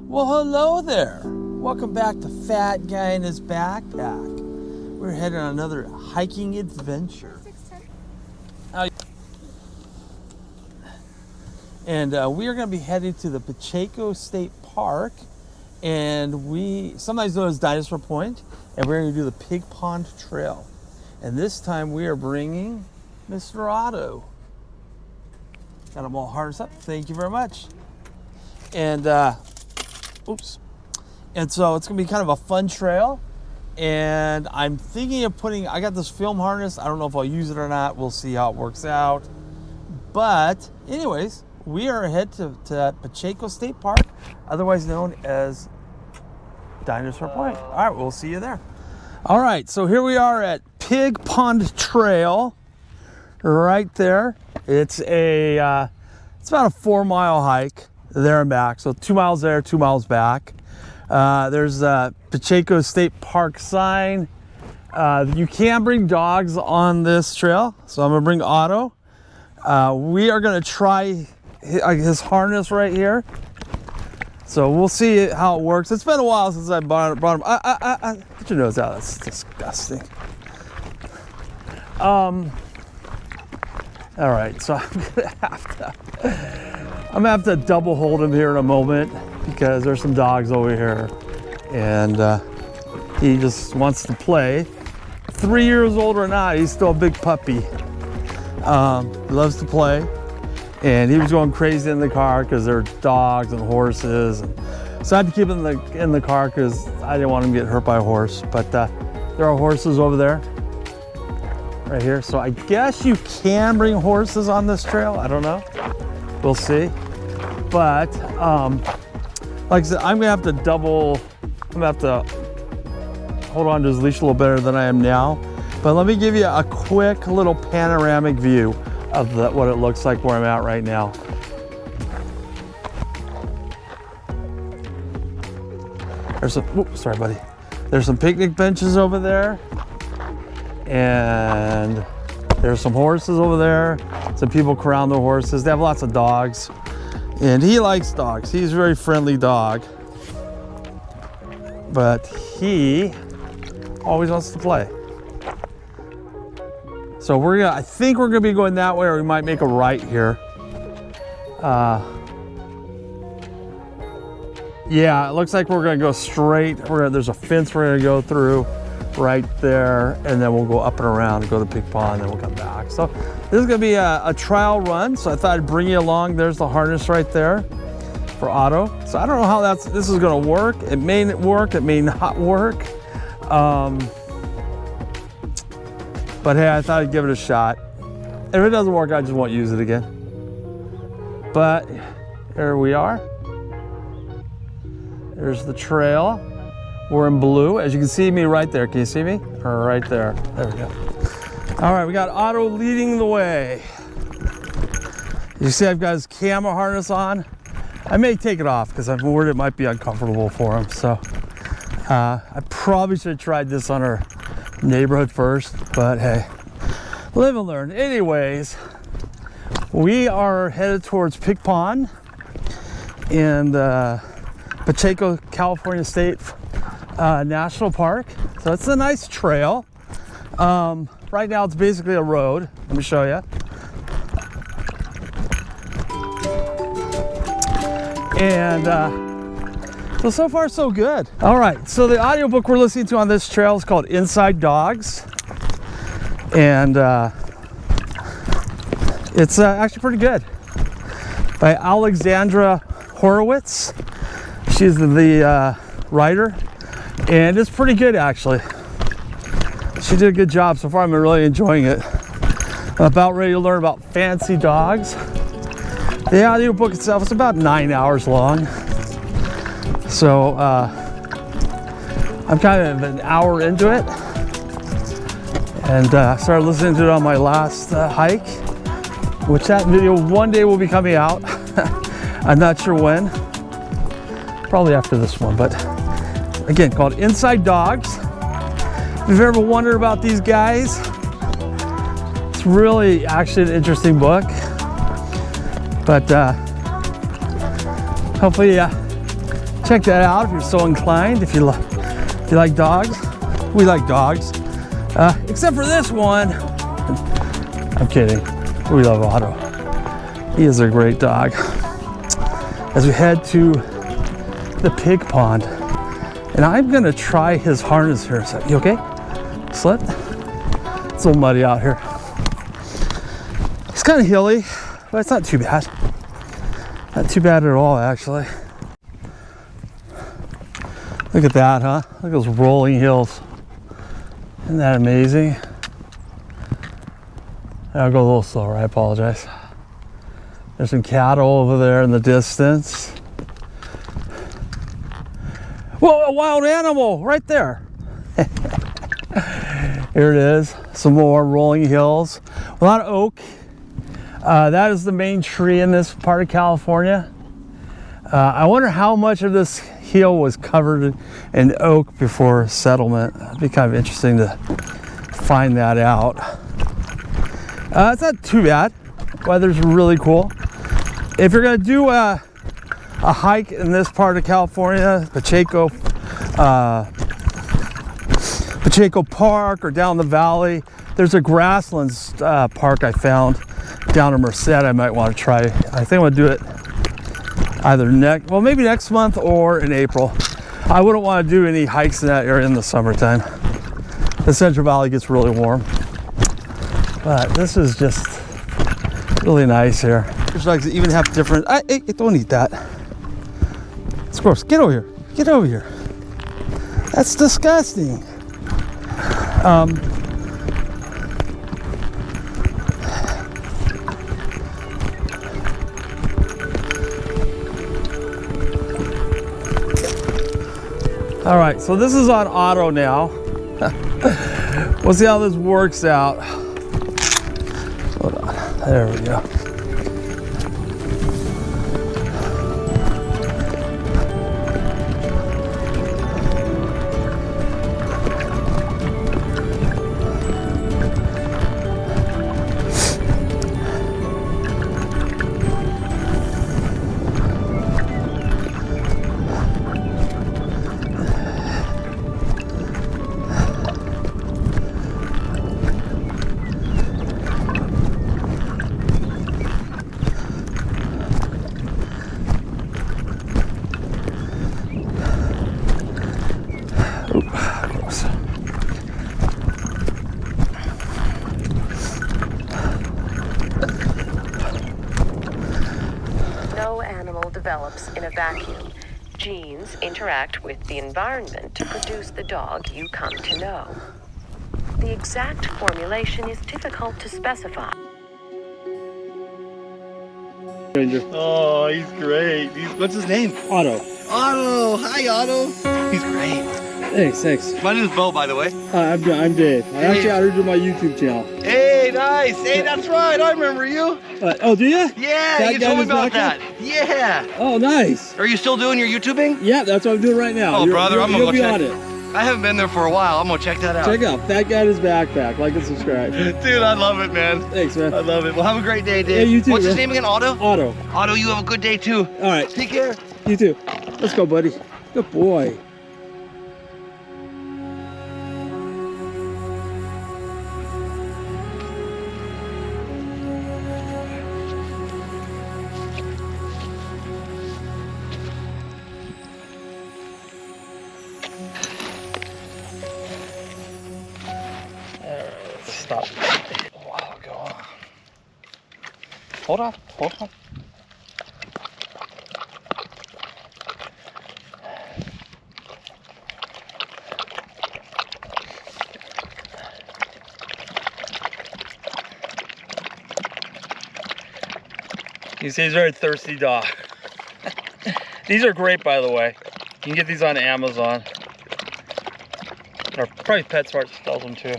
Well, hello there. Welcome back to Fat Guy and His Backpack. We're heading on another hiking adventure. And we are going to be heading to the Pacheco State Park, and sometimes known as Dinosaur Point, and we're going to do the Pig Pond Trail. And this time we are bringing Mr. Otto. Got them all harnessed up. Thank you very much. And oops. And so it's gonna be kind of a fun trail. And I'm thinking of I got this film harness. I don't know if I'll use it or not. We'll see how it works out. But anyways, we are ahead to Pacheco State Park, otherwise known as Dinosaur Point. All right, we'll see you there. All right, so here we are at Pig Pond Trail, right there. It's about a 4-mile hike there and back. So 2 miles there, 2 miles back. There's a Pacheco State Park sign. You can bring dogs on this trail, so I'm gonna bring Otto. We are gonna try his harness right here. So we'll see how it works. It's been a while since I brought him. Get your nose out, that's disgusting. All right, so I'm gonna have to double hold him here in a moment because there's some dogs over here, and he just wants to play. 3 years old or not, he's still a big puppy. He loves to play, and he was going crazy in the car because there are dogs and horses, and so I had to keep him in the car because I didn't want him to get hurt by a horse. But there are horses over there, right here. So I guess you can bring horses on this trail. I don't know. We'll see. But like I said, I'm gonna have to hold on to his leash a little better than I am now. But let me give you a quick little panoramic view of what it looks like where I'm at right now. Sorry, buddy. There's some picnic benches over there, and there's some horses over there. Some people corral their horses. They have lots of dogs, and he likes dogs. He's a very friendly dog, but he always wants to play. So I think we're gonna be going that way, or we might make a right here. Yeah, it looks like we're gonna go straight. There's a fence we're gonna go through right there, and then we'll go up and around and go to Pig Pond, and then we'll come back. So this is gonna be a trial run, so I thought I'd bring you along. There's the harness right there for Otto. So I don't know how this is gonna work. It may work, it may not work. But hey, I thought I'd give it a shot. If it doesn't work, I just won't use it again. But here we are. There's the trail. We're in blue. As you can see me right there. Can you see me? Or right there. There we go. All right, we got Otto leading the way. You see I've got his camera harness on. I may take it off because I'm worried it might be uncomfortable for him. So I probably should have tried this on our neighborhood first, but hey, live and learn. Anyways, we are headed towards Pig Pond and Pacheco, California State National Park. So it's a nice trail. Right now it's basically a road. Let me show you. And so far so good. All right, so the audiobook we're listening to on this trail is called Inside Dogs. And it's actually pretty good. By Alexandra Horowitz. She's the writer, and it's pretty good actually. She did a good job so far. I'm really enjoying it. I'm about ready to learn about fancy dogs. The audiobook itself is about 9 hours long. So I'm kind of an hour into it, and started listening to it on my last hike, which that video one day will be coming out. I'm not sure when. Probably after this one, but again, called Inside Dogs. If you've ever wondered about these guys, it's really actually an interesting book. But hopefully check that out if you're so inclined. If you like dogs, we like dogs, except for this one. I'm kidding. We love Otto. He is a great dog. As we head to the pig pond, and I'm gonna try his harness here. So, you okay? Slip? It's a little muddy out here. It's kind of hilly, but it's not too bad. Not too bad at all, actually. Look at that, huh? Look at those rolling hills. Isn't that amazing? I'll go a little slower, I apologize. There's some cattle over there in the distance. Whoa, a wild animal right there. Here it is, some more rolling hills. A lot of oak. That is the main tree in this part of California. I wonder how much of this hill was covered in oak before settlement. It'd be kind of interesting to find that out. It's not too bad. Weather's really cool. If you're gonna do a hike in this part of California, Pacheco Park or down the valley, there's a grasslands park I found down in Merced. I might want to try. I think I'm gonna do it either maybe next month or in April. I wouldn't want to do any hikes in that area in the summertime. The Central Valley gets really warm. But this is just really nice here. There's dogs that even have different, hey, don't eat that. It's gross, get over here. Get over here. That's disgusting. All right, so this is on Otto now. We'll see how this works out. Hold on, there we go. Develops in a vacuum. Genes interact with the environment to produce the dog you come to know. The exact formulation is difficult to specify. Oh, he's great. What's his name? Otto. Otto. Hi, Otto. He's great. Thanks. My name is Bo, by the way. I'm Dave. I actually added you to my YouTube channel. Hey, nice. Hey, that's right. I remember you. Oh, do you? Yeah, you told me about that. Yeah. Oh, nice. Are you still doing your YouTubing? Yeah, that's what I'm doing right now. Oh, brother, I'm going to go check it. I haven't been there for a while. I'm going to check that out. Check out Fat Guy in His Backpack. Like and subscribe. Dude, I love it, man. Thanks, man. I love it. Well, have a great day, Dave. Yeah, you too. What's his name again? Otto? Otto. Otto, you have a good day, too. All right. Take care. You too. Let's go, buddy. Good boy. Stop. Wow, go on. Hold on. You see, he's a very thirsty dog. These are great, by the way. You can get these on Amazon. Or probably PetSmart sells them too.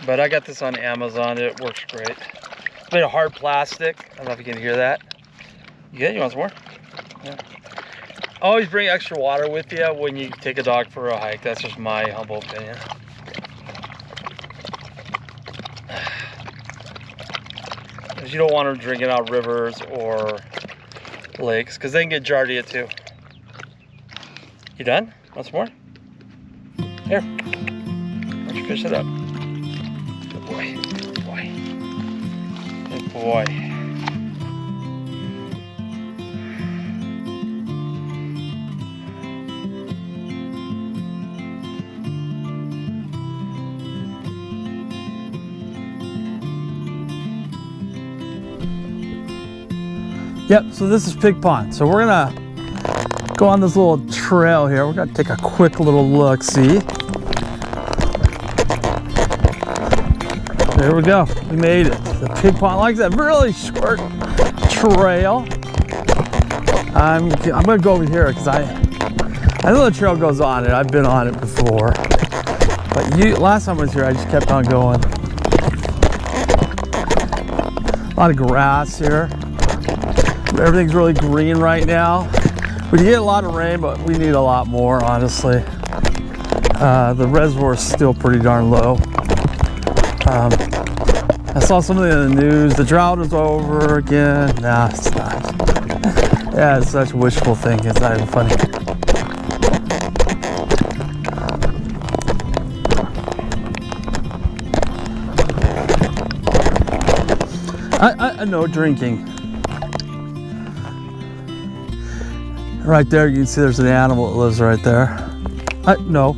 But I got this on Amazon. It works great. It's made of hard plastic. I don't know if you can hear that. You good? You want some more? Yeah. Always bring extra water with you when you take a dog for a hike. That's just my humble opinion. Because you don't want them drinking out rivers or lakes, because they can get giardia too. You done? Want some more? Here. Why don't you fish it up? Good boy. Good boy. Good boy. Yep, so this is Pig Pond. So we're gonna go on this little trail here. We're gonna take a quick little look, see? There we go, we made it. The Pig Pond, like I said, really short trail. I'm gonna go over here because I know the trail goes on it. I've been on it before. But last time I was here, I just kept on going. A lot of grass here. Everything's really green right now. We get a lot of rain, but we need a lot more, honestly. The reservoir is still pretty darn low. I saw something in the news, the drought is over again. Nah, it's not. Yeah, it's such wishful thinking, it's not even funny. No drinking. Right there, you can see there's an animal that lives right there. No.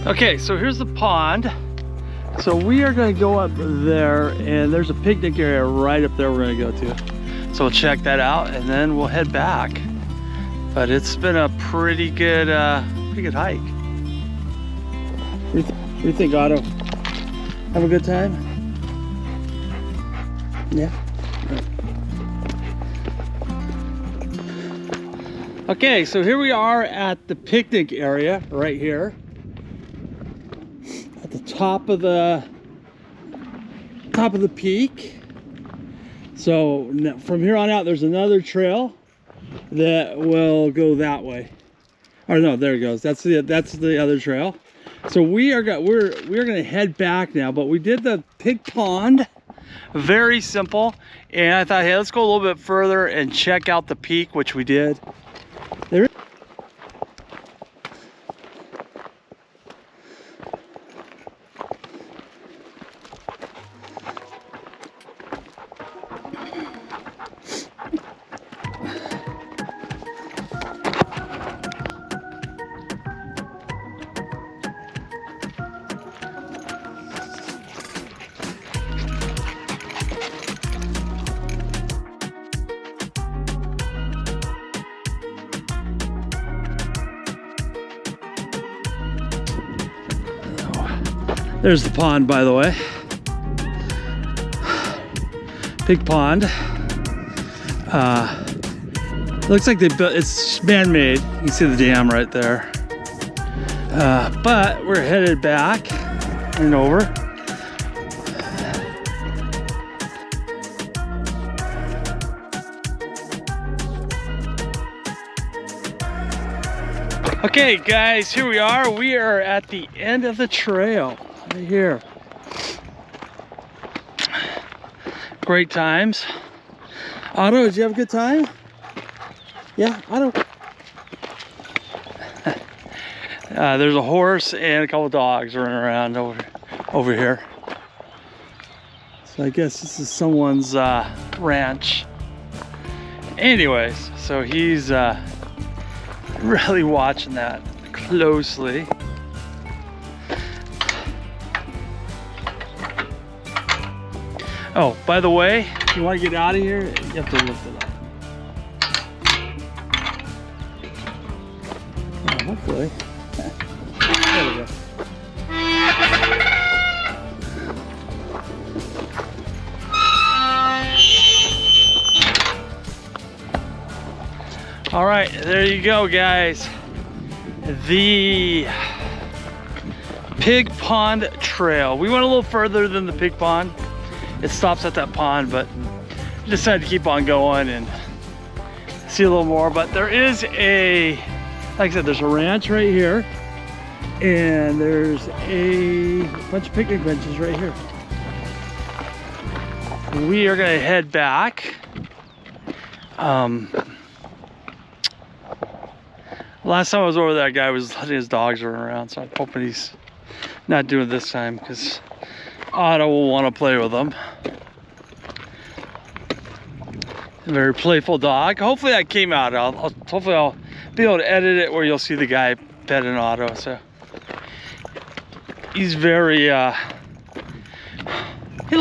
Okay, so here's the pond. So we are going to go up there, and there's a picnic area right up there we're going to go to. So we'll check that out, and then we'll head back. But it's been a pretty good hike. What do you think, Otto? Have a good time? Yeah. Okay, so here we are at the picnic area right here. At the top of the peak. So from here on out, there's another trail that will go that way. Or no, there it goes. That's the other trail. So we're gonna head back now, but we did the pig pond, very simple. And I thought, hey, let's go a little bit further and check out the peak, which we did. There. There's the pond, by the way. Pig pond. Looks like they built, it's man-made. You can see the dam right there. But we're headed back and over. Okay, guys, here we are. We are at the end of the trail. Right here. Great times. Otto, did you have a good time? Yeah, Otto. There's a horse and a couple of dogs running around over here. So I guess this is someone's ranch. Anyways, so he's really watching that closely. Oh, by the way, if you want to get out of here, you have to lift it up. Oh, hopefully. There we go. All right, there you go, guys. The Pig Pond Trail. We went a little further than the Pig Pond. It stops at that pond, but I decided to keep on going and see a little more. But there is like I said, there's a ranch right here. And there's a bunch of picnic benches right here. We are gonna head back. Last time I was over there, that guy was letting his dogs run around, so I'm hoping he's not doing it this time, because Otto will want to play with them. A very playful dog. Hopefully that came out. Hopefully I'll be able to edit it where you'll see the guy petting Otto. So he's very he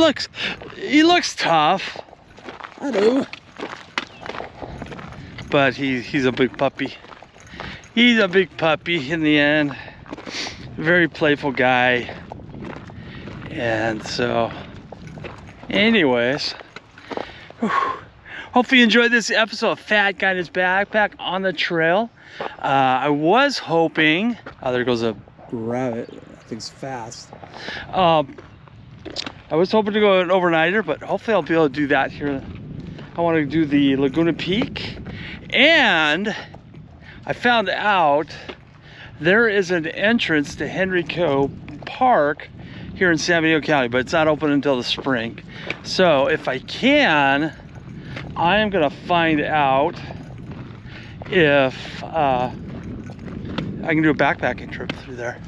looks tough. Otto. But he's a big puppy. He's a big puppy in the end. Very playful guy. And so, anyways, hopefully you enjoyed this episode of Fat Guy and His Backpack on the trail. I was hoping, oh, there goes a rabbit. That thing's fast. I was hoping to go an overnighter, but hopefully I'll be able to do that here. I want to do the Laguna Peak, and I found out there is an entrance to Henrico Park here in San Benito County, but it's not open until the spring. So if I can, I am gonna find out if I can do a backpacking trip through there.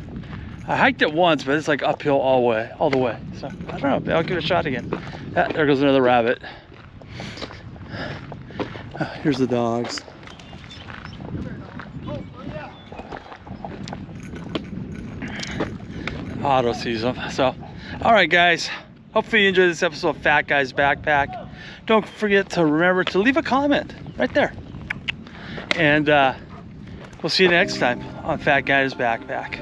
I hiked it once, but it's like uphill all the way. So I don't know, I'll give it a shot again. There goes another rabbit. Here's the dogs. Otto sees them. So, all right, guys. Hopefully you enjoyed this episode of Fat Guy's Backpack. Don't forget to remember to leave a comment right there. And we'll see you next time on Fat Guy's Backpack.